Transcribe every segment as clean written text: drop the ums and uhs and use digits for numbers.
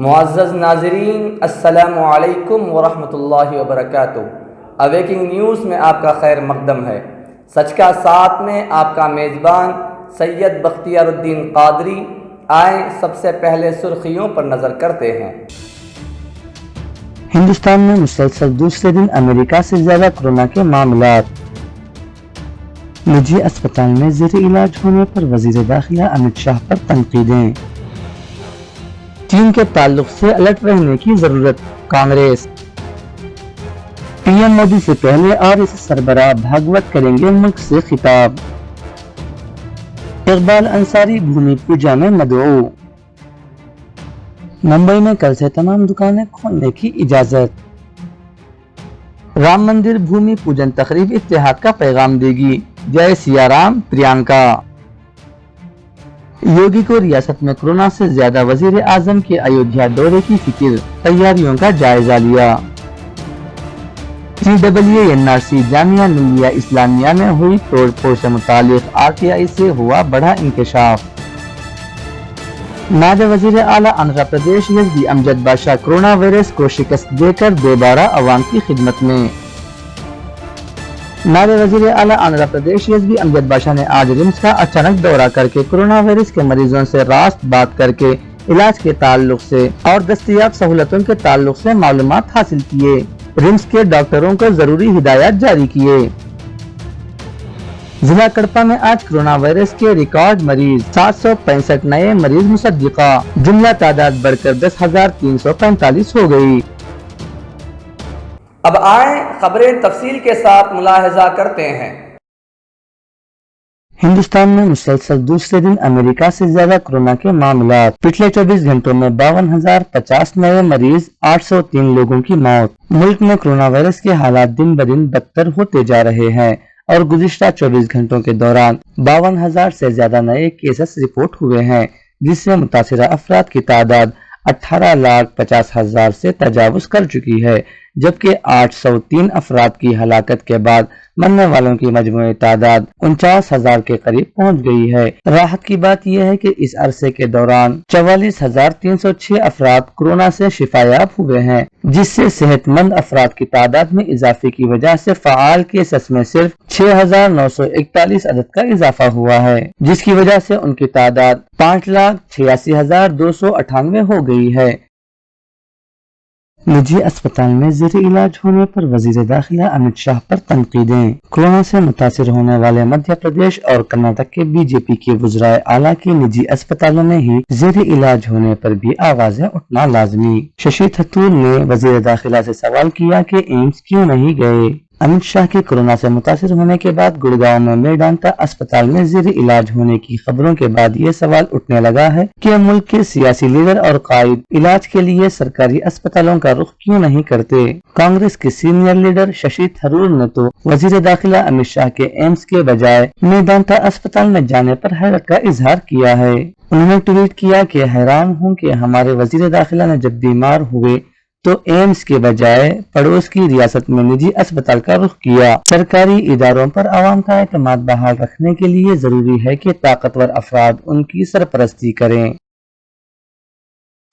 معزز ناظرین، السلام علیکم ورحمۃ اللہ وبرکاتہ۔ اویکنگ نیوز میں آپ کا خیر مقدم ہے۔ سچ کا ساتھ میں آپ کا میزبان سید بختیار الدین قادری۔ آئیں سب سے پہلے سرخیوں پر نظر کرتے ہیں۔ ہندوستان میں مسلسل دوسرے دن امریکہ سے زیادہ کورونا کے معاملات۔ نجی اسپتال میں زیر علاج ہونے پر وزیر داخلہ امت شاہ پر تنقیدیں۔ چین کے تعلق سے الرٹ رہنے کی ضرورت، کانگریس۔ پی ایم مودی سے پہلے RSS سربراہ بھاگوت کریں گے ملک سے خطاب۔ اقبال انصاری بھومی پوجا میں مدعو۔ ممبئی میں کل سے تمام دکانیں کھولنے کی اجازت۔ رام مندر بھومی پوجن تقریب اتحاد کا پیغام دے گی، جے سیا رام، پرینکا۔ یوگی کو ریاست میں کورونا سے زیادہ، وزیر اعظم کے ایودھیا دورے کی فکر، تیاریوں کا جائزہ لیا۔ CWNRC جامعہ ملیہ اسلامیہ میں ہوئی توڑ پھوڑ سے متعلق RTI سے ہوا بڑا انکشاف۔ نائب وزیر اعلیٰ آندھرا پردیش یزدی امجد بادشاہ کورونا وائرس کو شکست دے کر دوبارہ عوام کی خدمت میں۔ نائب وزیر اعلیٰ آندھرا پردیش یزدی امجد بادشاہ نے آج رمس کا اچانک دورہ کر کے کورونا وائرس کے مریضوں سے راست بات کر کے علاج کے تعلق سے اور دستیاب سہولتوں کے تعلق سے معلومات حاصل کیے۔ رمس کے ڈاکٹروں کو ضروری ہدایات جاری کیے۔ ضلع کڑپا میں آج کورونا وائرس کے ریکارڈ مریض، 765 نئے مریض مصدقہ، جملہ تعداد بڑھ کر 10,345 ہو گئی۔ اب آئیں خبریں تفصیل کے ساتھ ملاحظہ کرتے ہیں۔ ہندوستان میں مسلسل دوسرے دن امریکہ سے زیادہ کورونا کے معاملات۔ پچھلے 24 گھنٹوں میں 52,050 نئے مریض، 803 لوگوں کی موت۔ ملک میں کورونا وائرس کے حالات دن بدن بدتر ہوتے جا رہے ہیں اور گزشتہ 24 گھنٹوں کے دوران 52,000 سے زیادہ نئے کیسز رپورٹ ہوئے ہیں، جس سے متاثرہ افراد کی تعداد 18,50,000 سے تجاوز کر چکی ہے، جبکہ 803 افراد کی ہلاکت کے بعد مرنے والوں کی مجموعی تعداد 49,000 کے قریب پہنچ گئی ہے۔ راحت کی بات یہ ہے کہ اس عرصے کے دوران 44,306 افراد کورونا سے شفا یاب ہوئے ہیں، جس سے صحت مند افراد کی تعداد میں اضافے کی وجہ سے فعال کیسز میں صرف 6,941 عدد کا اضافہ ہوا ہے، جس کی وجہ سے ان کی تعداد 5,86,298 ہو گئی ہے۔ نجی اسپتال میں زیر علاج ہونے پر وزیر داخلہ امت شاہ پر تنقیدیں۔ کورونا سے متاثر ہونے والے مدھیہ پردیش اور کرناٹک کے BJP کے وزرائے اعلیٰ کے نجی اسپتالوں میں ہی زیر علاج ہونے پر بھی آوازیں اٹھنا لازمی۔ ششی تھرور نے وزیر داخلہ سے سوال کیا کہ ایمس کیوں نہیں گئے۔ امت شاہ کے کورونا سے متاثر ہونے کے بعد گڑگاؤں میں میڈانتا اسپتال میں زیر علاج ہونے کی خبروں کے بعد یہ سوال اٹھنے لگا ہے کہ ملک کے سیاسی لیڈر اور قائد علاج کے لیے سرکاری اسپتالوں کا رخ کیوں نہیں کرتے۔ کانگریس کے سینئر لیڈر ششی تھرور نے تو وزیر داخلہ امت شاہ کے ایمس کے بجائے میڈانتا اسپتال میں جانے پر حیرت کا اظہار کیا ہے۔ انہوں نے ٹویٹ کیا کہ حیران ہوں کہ ہمارے وزیر داخلہ نے جب بیمار ہوئے تو ایمس کے بجائے پڑوس کی ریاست میں نجی اسپتال کا رخ کیا۔ سرکاری اداروں پر عوام کا اعتماد بحال رکھنے کے لیے ضروری ہے کہ طاقتور افراد ان کی سرپرستی کریں۔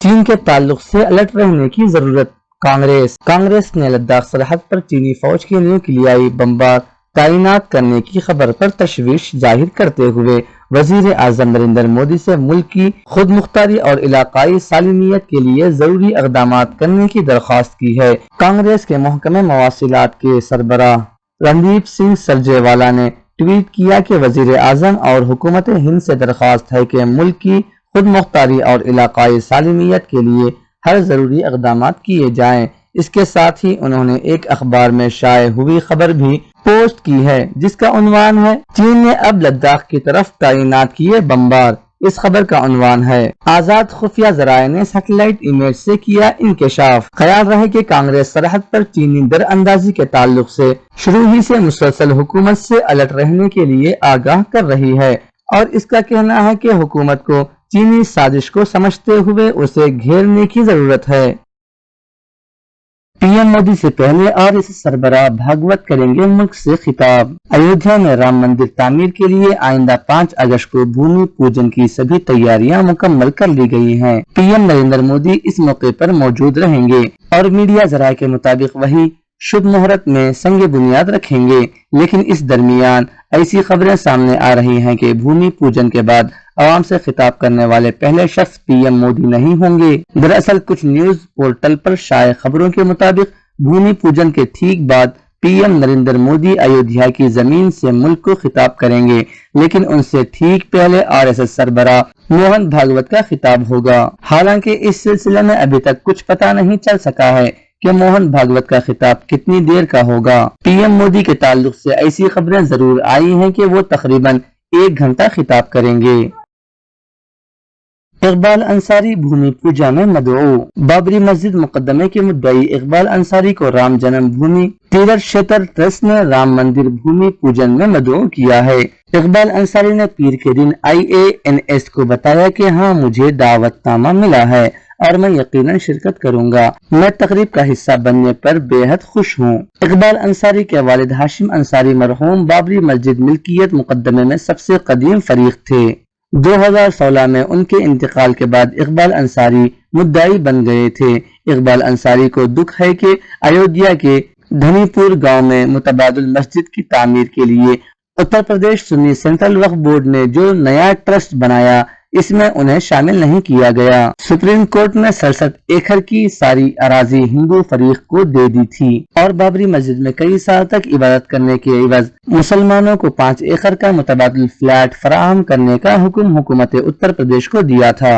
چین کے تعلق سے الرٹ رہنے کی ضرورت، کانگریس نے لداخ سرحد پر چینی فوج کے نیوکلیائی بمبار تعینات کرنے کی خبر پر تشویش ظاہر کرتے ہوئے وزیر اعظم نریندر مودی سے ملک کی خود مختاری اور علاقائی سالمیت کے لیے ضروری اقدامات کرنے کی درخواست کی ہے۔ کانگریس کے محکمہ مواصلات کے سربراہ رندیپ سنگھ سرجیوالا نے ٹویٹ کیا کہ وزیر اعظم اور حکومت ہند سے درخواست ہے کہ ملک کی خود مختاری اور علاقائی سالمیت کے لیے ہر ضروری اقدامات کیے جائیں۔ اس کے ساتھ ہی انہوں نے ایک اخبار میں شائع ہوئی خبر بھی پوسٹ کی ہے، جس کا عنوان ہے چین نے اب لداخ کی طرف تعینات کیے بمبار۔ اس خبر کا عنوان ہے آزاد خفیہ ذرائع نے سیٹلائٹ امیج سے کیا انکشاف۔ خیال رہے کہ کانگریس سرحد پر چینی در اندازی کے تعلق سے شروع ہی سے مسلسل حکومت سے الرٹ رہنے کے لیے آگاہ کر رہی ہے اور اس کا کہنا ہے کہ حکومت کو چینی سازش کو سمجھتے ہوئے اسے گھیرنے کی ضرورت ہے۔ पीएम मोदी से पहले आरएसएस सरबराह भागवत करेंगे मुल्क से खिताब। अयोध्या में राम मंदिर तामीर के लिए आइंदा 5 अगस्त को भूमि पूजन की सभी तैयारियां मुकम्मल कर ली गई हैं। पीएम नरेंद्र मोदी इस मौके पर मौजूद रहेंगे और मीडिया जराये के मुताबिक वही शुभ मुहूर्त में संग बुनियाद रखेंगे। लेकिन इस दरमियान ऐसी खबरें सामने आ रही हैं कि भूमि पूजन के बाद आवाम से खिताब करने वाले पहले शख्स पीएम मोदी नहीं होंगे। दरअसल कुछ न्यूज पोर्टल पर शाये खबरों के मुताबिक भूमि पूजन के ठीक बाद पीएम नरेंद्र मोदी अयोध्या की जमीन से मुल्क को खिताब करेंगे, लेकिन उनसे ठीक पहले आरएसएस सरबराह मोहन भागवत का खिताब होगा। हालांकि इस सिलसिले में अभी तक कुछ पता नहीं चल सका है कि मोहन भागवत का खिताब कितनी देर का होगा। पीएम मोदी के ताल्लुक से ऐसी खबरें जरूर आई हैं कि वो तकरीबन 1 घंटा खिताब करेंगे। इकबाल अंसारी भूमि पूजा में मदऊ। बाबरी मस्जिद मुकदमे के मुद्दई इकबाल अंसारी को राम जन्मभूमि तीर्थ क्षेत्र ट्रस्ट ने राम मंदिर भूमि पूजन में मदऊ किया है। इकबाल अंसारी ने पीर के दिन IANS को बताया कि हाँ, मुझे दावतनामा मिला है और मैं यकीनन शिरकत करूंगा। मैं तकरीब का हिस्सा बनने पर बेहद खुश हूँ। इकबाल अंसारी के वालिद हाशिम अंसारी मरहूम बाबरी मस्जिद मिल्कियत मुकदमे में सबसे कदीम फरीक थे। 2016 में उनके इंतकाल के बाद इकबाल अंसारी मुद्दाई बन गए थे। इकबाल अंसारी को दुख है कि अयोध्या के धनीपुर गांव में मुतबादिल मस्जिद की तामीर के लिए उत्तर प्रदेश सुन्नी सेंट्रल वक्फ बोर्ड ने जो नया ट्रस्ट बनाया, इसमें उन्हें शामिल नहीं किया गया। सुप्रीम कोर्ट ने 67 एकड़ की सारी अराजी हिंदू फरीक को दे दी थी और बाबरी मस्जिद में कई साल तक इबादत करने के एवज मुसलमानों को 5 एकड़ का मुतबादिल फ्लैट फराहम करने का हुक्म हुकूमत उत्तर प्रदेश को दिया था।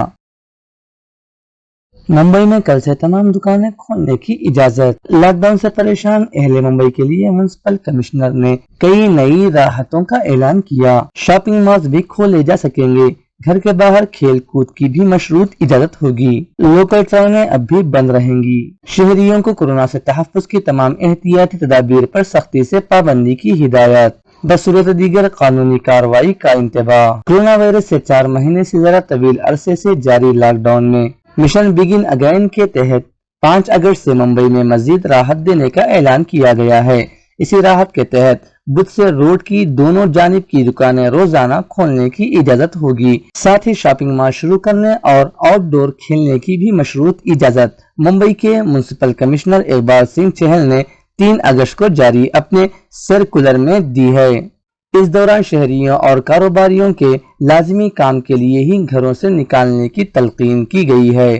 मुंबई में कल से तमाम दुकानें खोलने की इजाजत। लॉकडाउन से परेशान अहले मुंबई के लिए म्युनिसिपल कमिश्नर ने कई नई राहतों का ऐलान किया। शॉपिंग मॉल्स भी खोले जा सकेंगे। घर के बाहर खेल कूद की भी मशरूत इजाजत होगी। लोकल ट्रेनें अब भी बंद रहेंगी। शहरियों को कोरोना से तहफ्फुज की तमाम एहतियाती तदाबीर पर सख्ती से पाबंदी की हिदायत। बसूरत दीगर कानूनी कार्रवाई का इंतबाह। कोरोना वायरस से 4 महीने से ज्यादा तवील अरसे से जारी लॉकडाउन में मिशन बिगिन अगेन के तहत 5 अगस्त से मुंबई में मजीद राहत देने का ऐलान किया गया है। इसी राहत के तहत बुध से रोड की दोनों जानिब की दुकानें रोजाना खोलने की इजाजत होगी। साथ ही शॉपिंग मॉल शुरू करने और आउटडोर खेलने की भी मशरूत इजाजत मुंबई के म्युनिसिपल कमिश्नर इकबाल सिंह चहल ने 3 अगस्त को जारी अपने सर्कुलर में दी है। इस दौरान शहरियों और कारोबारियों के लाजिमी काम के लिए ही घरों से निकालने की तलकीन की गई है।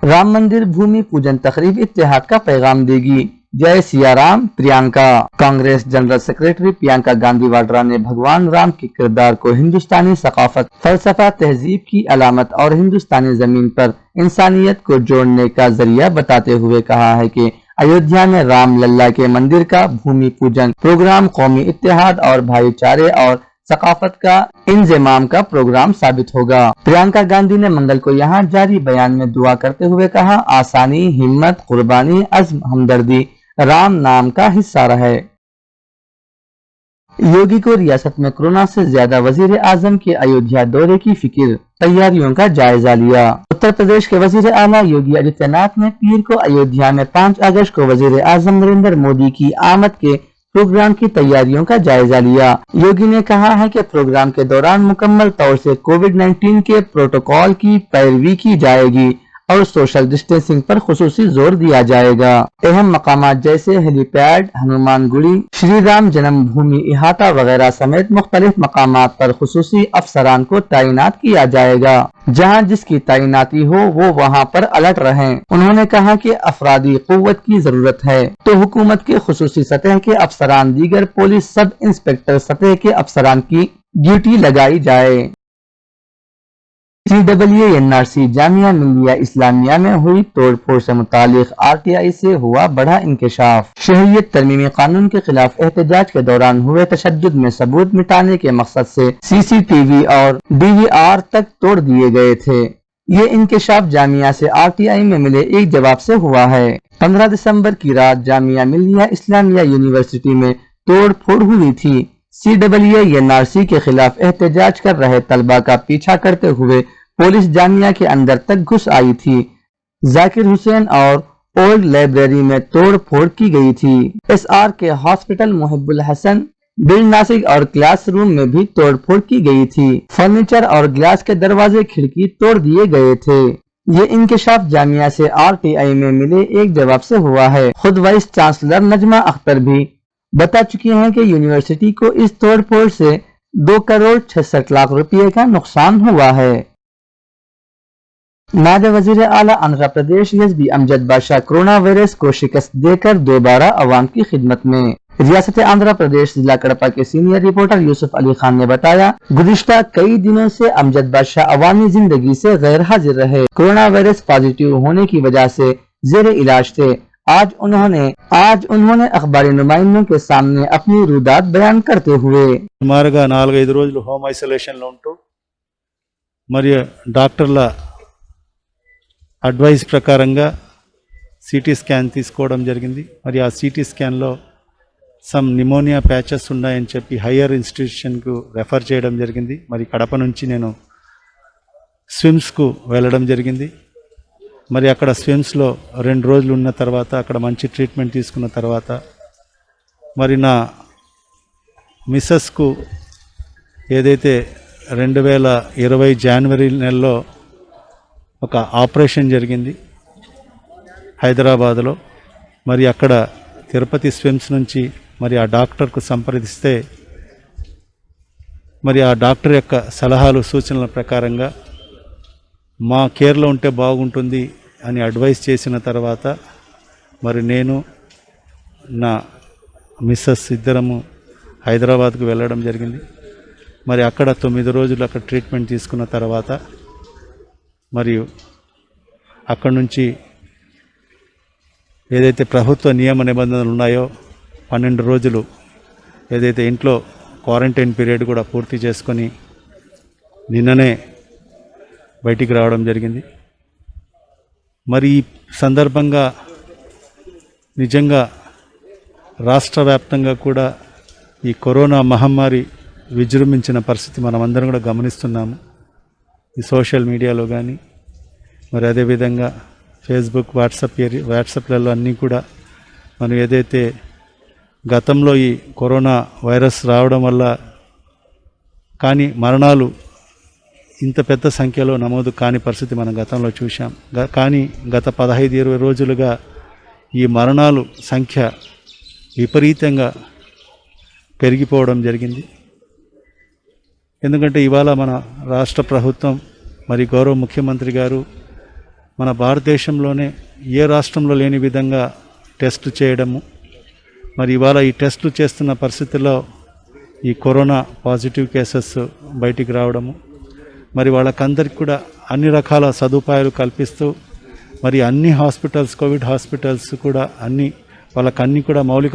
राम मंदिर भूमि पूजन तकरीब इत्तेहाद का पैगाम देगी। जय सिया राम। प्रियंका। कांग्रेस जनरल सेक्रेटरी प्रियंका गांधी वाड्रा ने भगवान राम के किरदार को हिंदुस्तानी सकाफत, फलसफा, तहजीब की अलामत और हिंदुस्तानी जमीन पर इंसानियत को जोड़ने का जरिया बताते हुए कहा है कि अयोध्या में राम लल्ला के मंदिर का भूमि पूजन प्रोग्राम कौमी इत्तेहाद और भाईचारे और सकाफत का इंजमाम का प्रोग्राम साबित होगा। प्रियंका गांधी ने मंगल को यहां जारी बयान में दुआ करते हुए कहा, आसानी, हिम्मत, कुर्बानी, अज़्म, हमदर्दी राम नाम का हिस्सा रहे। योगी को रियासत में कोरोना से ज्यादा वजीर आजम के अयोध्या दौरे की फिक्र, तैयारियों का जायजा लिया। उत्तर प्रदेश के वजीर आला योगी आदित्यनाथ ने पीर को अयोध्या में 5 अगस्त को वजीर आजम नरेंद्र मोदी की आमद के प्रोग्राम की तैयारियों का जायजा लिया। योगी ने कहा है कि प्रोग्राम के दौरान मुकम्मल तौर से कोविड-19 के प्रोटोकॉल की पैरवी की जाएगी और सोशल डिस्टेंसिंग पर खुसूसी जोर दिया जाएगा। अहम मकामात जैसे हेलीपैड, हनुमान गुड़ी, श्री राम जन्मभूमि इहाता वगैरह समेत मुख्तलिफ मकामात पर खुसूसी अफसरान को तैनात किया जाएगा। जहां जिसकी तैनाती हो वो वहां पर अलर्ट रहें। उन्होंने कहा कि अफरादी कुव्वत की जरूरत है तो हुकूमत के खुसूसी सतह के अफसरान, दीगर पुलिस सब इंस्पेक्टर सतह के अफसरान की ड्यूटी लगाई जाए। CWNRC जामिया मिल्लिया इस्लामिया में हुई तोड़फोड़ से मुतालिक RTI से हुआ बड़ा इंकशाफ। शहरियत तरमीमी कानून के खिलाफ एहतजाज के दौरान हुए तशद्दुद में सबूत मिटाने के मकसद से CCTV और DVR तक तोड़ दिए गए थे। ये इंकशाफ जामिया से RTI में मिले एक जवाब से हुआ है। 15 दिसंबर की रात जामिया मिल्लिया इस्लामिया यूनिवर्सिटी में तोड़ फोड़ हुई थी। CWNRC के खिलाफ एहतजाज कर रहे तलबा का पीछा करते हुए पुलिस जामिया के अंदर तक घुस आई थी। जाकिर हुसैन और ओल्ड लाइब्रेरी में तोड़ फोड़ की गई थी। SR के हॉस्पिटल मुहिबुल हसन, बिल नासिक और क्लासरूम में भी तोड़ फोड़ की गई थी। फर्नीचर और ग्लास के दरवाजे खिड़की तोड़ दिए गए थे। ये इंकिशाफ जामिया से RTI में मिले एक जवाब से हुआ है। खुद वाइस चांसलर नजमा अख्तर भी बता चुकी हैं कि यूनिवर्सिटी को इस तोड़ फोड़ से 2 करोड़ 66 लाख रुपए का नुकसान हुआ है। नायब वजीर आला आंध्र प्रदेश एसबी अमजद बादशाह कोरोना वायरस को शिकस्त देकर दोबारा अवाम की खिदमत में। रियासत आंध्र प्रदेश जिला कड़पा के सीनियर रिपोर्टर यूसुफ अली खान ने बताया, गुज़िश्ता कई दिनों से अमजद बादशाह अवामी जिंदगी से गैर हाजिर रहे। कोरोना वायरस पॉजिटिव होने की वजह से जेर इलाज थे। आज उन्होंने अखबारी नुमाइंदों के सामने अपनी रुदात बयान करते हुए సుమారుగా 4-5 రోజులు హోమ్ ఐసోలేషన్లో ఉంటూ మరియు డాక్టర్ల అడ్వైస్ ప్రకారంగా సిటీ స్కాన్ తీసుకోవడం జరిగింది. మరి ఆ సిటీ స్కాన్లో సమ్ నిమోనియా ప్యాచెస్ ఉన్నాయని చెప్పి హయ్యర్ ఇన్స్టిట్యూషన్కు రెఫర్ చేయడం జరిగింది. మరి కడప నుంచి నేను స్విమ్స్కు వెళ్ళడం జరిగింది. మరి అక్కడ స్విమ్స్లో 2 రోజులు ఉన్న తర్వాత అక్కడ మంచి ట్రీట్మెంట్ తీసుకున్న తర్వాత మరి నా మిస్సెస్కు ఏదైతే 2020 జనవరి నెలలో ఒక ఆపరేషన్ జరిగింది హైదరాబాద్లో. మరి అక్కడ తిరుపతి స్విమ్స్ నుంచి మరి ఆ డాక్టర్కు సంప్రదిస్తే మరి ఆ డాక్టర్ యొక్క సలహాలు సూచనల ప్రకారంగా మా కేర్లో ఉంటే బాగుంటుంది అని అడ్వైస్ చేసిన తర్వాత మరి నేను నా మిస్సెస్ ఇద్దరము హైదరాబాద్కు వెళ్ళడం జరిగింది. మరి అక్కడ 9 రోజులు అక్కడ ట్రీట్మెంట్ తీసుకున్న తర్వాత మరియు అక్కడ నుంచి ఏదైతే ప్రభుత్వ నియమ నిబంధనలు ఉన్నాయో 12 రోజులు ఏదైతే ఇంట్లో క్వారంటైన్ పీరియడ్ కూడా పూర్తి చేసుకొని నిన్ననే బయటికి రావడం జరిగింది. మరి ఈ సందర్భంగా నిజంగా రాష్ట్ర వ్యాప్తంగా కూడా ఈ కరోనా మహమ్మారి విజృంభించిన పరిస్థితి మనమందరం కూడా గమనిస్తున్నాము. ఈ సోషల్ మీడియాలో కానీ మరి అదేవిధంగా ఫేస్బుక్ వాట్సాప్లలో అన్నీ కూడా మనం ఏదైతే గతంలో ఈ కరోనా వైరస్ రావడం వల్ల కానీ మరణాలు ఇంత పెద్ద సంఖ్యలో నమోదు కాని పరిస్థితి మనం గతంలో చూసాం. కానీ గత 15-20 రోజులుగా ఈ మరణాలు సంఖ్య విపరీతంగా పెరిగిపోవడం జరిగింది. ఎందుకంటే ఇవాళ మన రాష్ట్ర ప్రభుత్వం మరి గౌరవ ముఖ్యమంత్రి గారు మన భారతదేశంలోనే ఏ రాష్ట్రంలో లేని విధంగా టెస్టులు చేయడము, మరి ఇవాళ ఈ టెస్టులు చేస్తున్న పరిస్థితుల్లో ఈ కరోనా పాజిటివ్ కేసెస్ బయటికి రావడము, మరి వాళ్ళకందరికీ కూడా అన్ని రకాల సదుపాయాలు కల్పిస్తూ మరి అన్ని హాస్పిటల్స్ కోవిడ్ హాస్పిటల్స్ కూడా వాళ్ళకన్నీ కూడా మౌలిక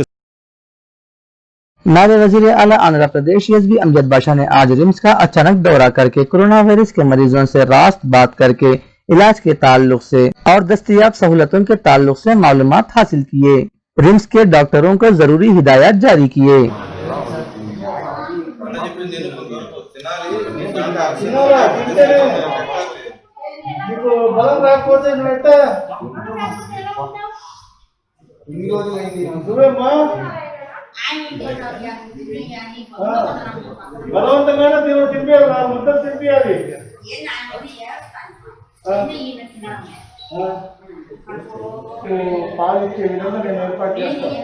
नायब वजीर आला आंध्र प्रदेश एसबी अमजद बादशाह ने आज रिम्स का अचानक दौरा करके कोरोना वायरस के मरीजों से रास्त बात करके इलाज के ताल्लुक से और दस्तयाब सहूलतों के ताल्लुक से मालूमात हासिल किए। रिम्स के डॉक्टरों को जरूरी हिदायत जारी किए। బలవంతంగానే తినిపించాలి, ముద్దలు తినిపించాలి. పాలు ఇచ్చే విధంగా నేను ఏర్పాటు చేస్తాను.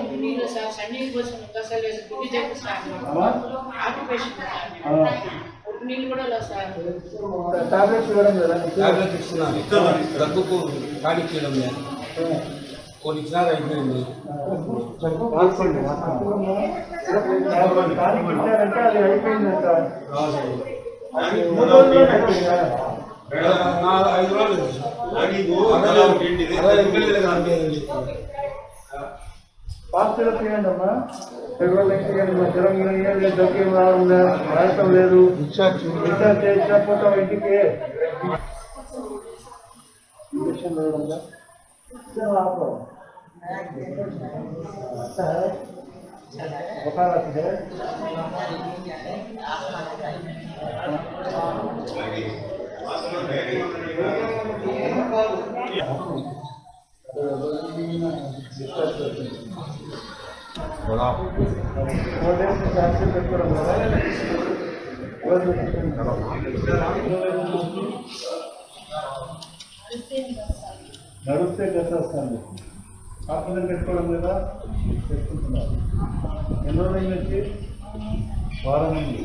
టాబ్లెట్స్ ఇవ్వడం లేదా? టాబ్లెట్ ఇస్తున్నాను, దగ్గుకు టానిక్ ఇవ్వడం లేదు, కొన్ని ఇచ్చినారు అయిపోయింది. ఇచ్చారంటే అది అయిపోయిందంట. 3 రోజుల్లో అయిపోయిందా? 5 రోజులు పాస్టర్ తీయండి అమ్మా. జ్వరం లేదు, దగ్గర రావడం లేదు, డిశ్చార్జ్ చేసినప్పుడు ఇంటికి ఇంజక్షన్ వేయడం నడిస్తే గతాస్తాను ఆపదం పెట్టుకోవడం లేదా పెట్టుకుంటున్నారు. ఎన్నో రోజుల నుంచి వారం నుండి.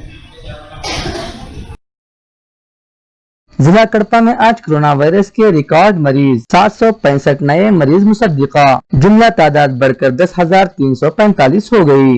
जिला कड़पा में आज कोरोना वायरस के रिकॉर्ड मरीज 765 नए मरीज मुसद्दिका, जुमला तादाद बढ़कर 10,345 हो गई।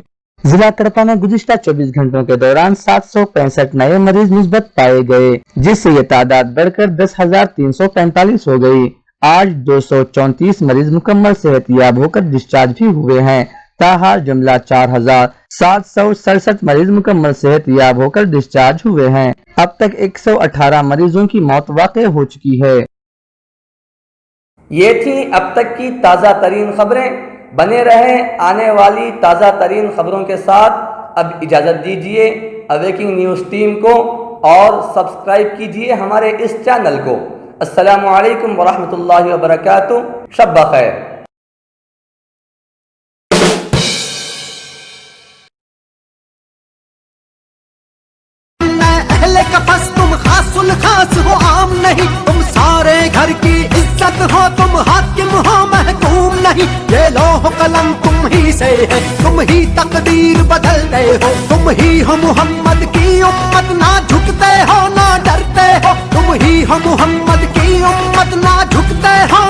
जिला कड़पा में गुज़िश्ता 24 घंटों के दौरान 765 नए मरीज मुस्बत पाए गए, जिससे ये तादाद बढ़कर 10,345 हो गई। आज 234 मरीज मुकम्मल सेहतयाब होकर डिस्चार्ज भी हुए हैं। ताहार जुमला 4,767 मरीज मुकम्मल सेहतयाब होकर डिस्चार्ज हुए हैं। अब तक 118 मरीजों की मौत वाक़ई हो चुकी है। ये थी अब तक की ताज़ा तरीन खबरें। बने रहें आने वाली ताज़ा तरीन खबरों के साथ। अब इजाज़त दीजिए अवेकिंग न्यूज़ टीम को और सब्सक्राइब कीजिए हमारे इस चैनल को। अस्सलामु अलैकुम वरहमतुल्लाहि वबरकातुहू। शब खैर। तुम खासुल खास हो आम नहीं, तुम सारे घर की इज्जत हो, तुम हाकिम हो महकूम नहीं। ये लौह कलम तुम ही से है, तुम ही तकदीर बदलते हो। तुम ही हो मोहम्मद की उम्मत, ना झुकते हो ना डरते हो। तुम ही हो मोहम्मद की उम्मत, ना झुकते हो